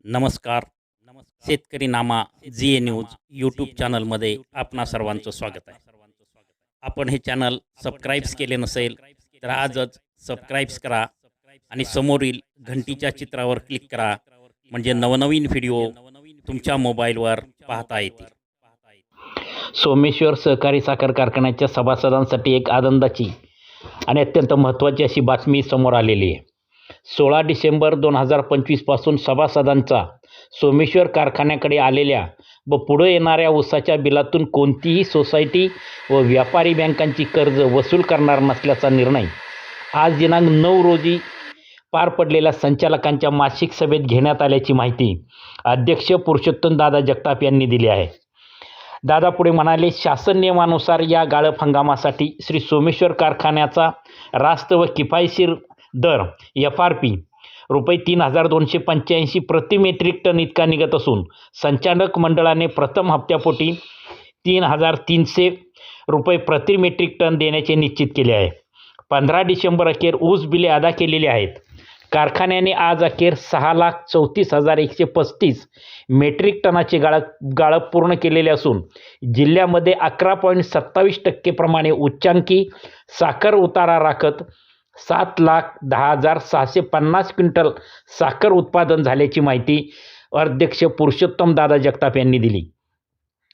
नमस्कार. शेतकरी नामा जी ए news YouTube चॅनलमध्ये आपणा सर्वांचं स्वागत आहे. आपण हे चॅनल सबस्क्राईब्स केले नसेल तर आजच सबस्क्राईब्स करा आणि समोरील घंटीच्या चित्रावर क्लिक करा, म्हणजे नवनवीन व्हिडिओ तुमच्या मोबाईलवर पाहता येतील. सोमेश्वर सहकारी साखर कारखान्याच्या सभासदांसाठी एक आनंदाची आणि अत्यंत महत्त्वाची अशी बातमी समोर आलेली आहे. 16 डिसेंबर 2025 पासून सभासदांचा सोमेश्वर कारखान्याकडे आलेल्या व पुढे येणाऱ्या ऊसाच्या बिलातून कोणतीही सोसायटी व व्यापारी बँकांची कर्ज वसूल करणार नसल्याचा निर्णय आज दिनांक 9 रोजी पार पडलेल्या संचालकांच्या मासिक सभेत घेण्यात आल्याची माहिती अध्यक्ष पुरुषोत्तमदादा जगताप यांनी दिली आहे. दादा पुढे म्हणाले, शासन नियमानुसार या गाळप हंगामासाठी श्री सोमेश्वर कारखान्याचा रास्त व किफायतशीर दर FRP रुपये 3285 प्रति मेट्रिक टन इतका निघत असून संचालक मंडळाने प्रथम हप्त्यापोटी 3300 रुपये प्रति मेट्रिक टन देण्याचे निश्चित केले आहे. 15 डिसेंबर अखेर ऊस बिले अदा केलेली आहेत. कारखान्याने आज अखेर 6,34,135 मेट्रिक टनाचे गाळप पूर्ण केलेले असून जिल्ह्यामध्ये 11.27% प्रमाणे उच्चांकी साखर उतारा राखत 7,10,650 क्विंटल साखर उत्पादन झाल्याची माहिती अध्यक्ष पुरुषोत्तमदादा जगताप यांनी दिली.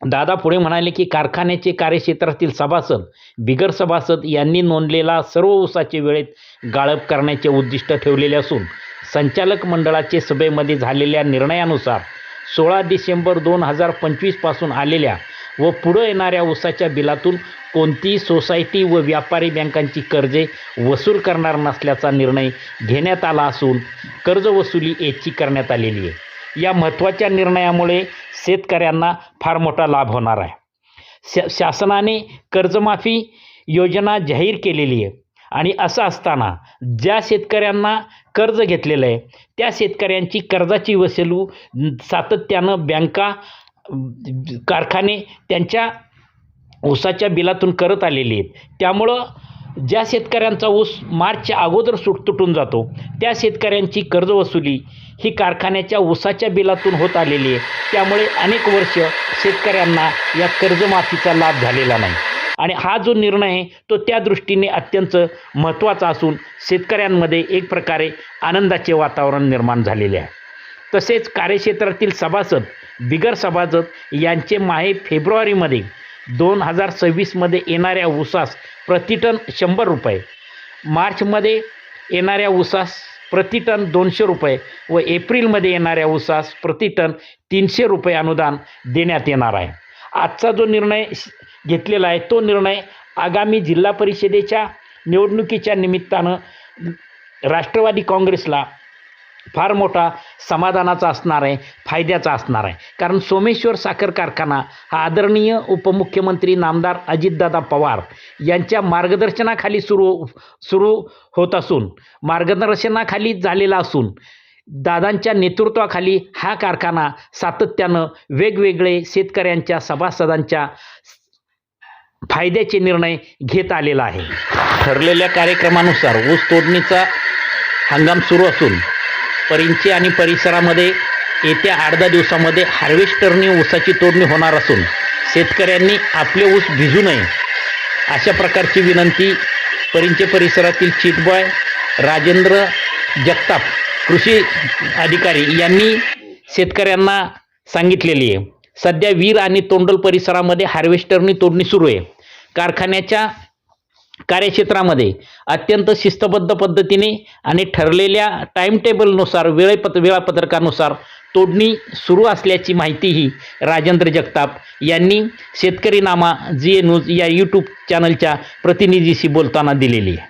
दादा पुढे म्हणाले की कारखान्याचे कार्यक्षेत्रातील सभासद बिगर सभासद यांनी नोंदलेला सर्व ऊसाचे वेळेत गाळप करण्याचे उद्दिष्ट ठेवलेले असून संचालक मंडळाचे सभेमध्ये झालेल्या निर्णयानुसार 16 डिसेंबर 2025 पासून आलेल्या व पुढे येणाऱ्या ऊसाच्या बिलातून कोणतीही सोसायटी व व्यापारी बँकांची कर्जे वसूल करणार नसल्याचा निर्णय घेण्यात आला असून कर्ज वसुली ऐच्छिक करण्यात आलेली आहे. या महत्त्वाच्या निर्णयामुळे शेतकऱ्यांना फार मोठा लाभ होणार आहे. शासनाने कर्जमाफी योजना जाहीर केलेली आहे आणि असं असताना ज्या शेतकऱ्यांना कर्ज घेतलेलं आहे त्या शेतकऱ्यांची कर्जाची वसुली सातत्यानं बँका कारखाने त्यांच्या ऊसाच्या बिलातून करत आलेली आहेत. त्यामुळं ज्या शेतकऱ्यांचा ऊस मार्चच्या अगोदर तुटून जातो त्या शेतकऱ्यांची कर्जवसुली ही कारखान्याच्या ऊसाच्या बिलातून होत आलेली आहे. त्यामुळे अनेक वर्ष शेतकऱ्यांना या कर्जमाफीचा लाभ झालेला नाही आणि हा जो निर्णय आहे तो त्या दृष्टीने अत्यंत महत्त्वाचा असून शेतकऱ्यांमध्ये एक प्रकारे आनंदाचे वातावरण निर्माण झालेले आहे. तसेच कार्यक्षेत्रातील सभासद बिगर सभासद यांचे माहे फेब्रुवारीमध्ये 2026मध्ये येणाऱ्या ऊसास प्रतिटन 100 रुपये, मार्चमध्ये येणाऱ्या ऊसास प्रतिटन 200 रुपये व एप्रिलमध्ये येणाऱ्या ऊसास प्रतिटन 300 रुपये अनुदान देण्यात येणार आहे. आजचा जो निर्णय घेतलेला आहे तो निर्णय आगामी जिल्हा परिषदेच्या निवडणुकीच्या निमित्तानं राष्ट्रवादी काँग्रेसला फार मोठा समाधानाचा असणार आहे, फायद्याचा असणार आहे. कारण सोमेश्वर साखर कारखाना हा आदरणीय उपमुख्यमंत्री नामदार अजितदादा पवार यांच्या मार्गदर्शनाखाली सुरू होत असून मार्गदर्शनाखाली झालेला असून दादांच्या नेतृत्वाखाली हा कारखाना सातत्यानं वेगवेगळे शेतकऱ्यांच्या सभासदांच्या फायद्याचे निर्णय घेत आलेला आहे. ठरलेल्या कार्यक्रमानुसार ऊस तोडणीचा हंगाम सुरू असून परिंचे आणि परिसरामध्ये येत्या 8-10 दिवसामध्ये हार्वेस्टरने ऊसाची तोडणी होणार असून शेतकऱ्यांनी आपले ऊस भिजू नये अशा प्रकारची विनंती परिंचे परिसरातील चिटबॉय राजेंद्र जगताप कृषी अधिकारी यांनी शेतकऱ्यांना सांगितलेली आहे. सध्या वीर आणि तोंडल परिसरामध्ये हार्वेस्टरनी तोडणी सुरू आहे. कारखान्याच्या कार्यक्षेत्रामध्ये अत्यंत शिस्तबद्ध पद्धतीने आणि ठरलेल्या टाईमटेबलनुसार वेळापत्रकानुसार तोडणी सुरू असल्याची माहितीही राजेंद्र जगताप यांनी शेतकरी नामा जी ए न्यूज या यूट्यूब चॅनलच्या प्रतिनिधीशी बोलताना दिलेली आहे.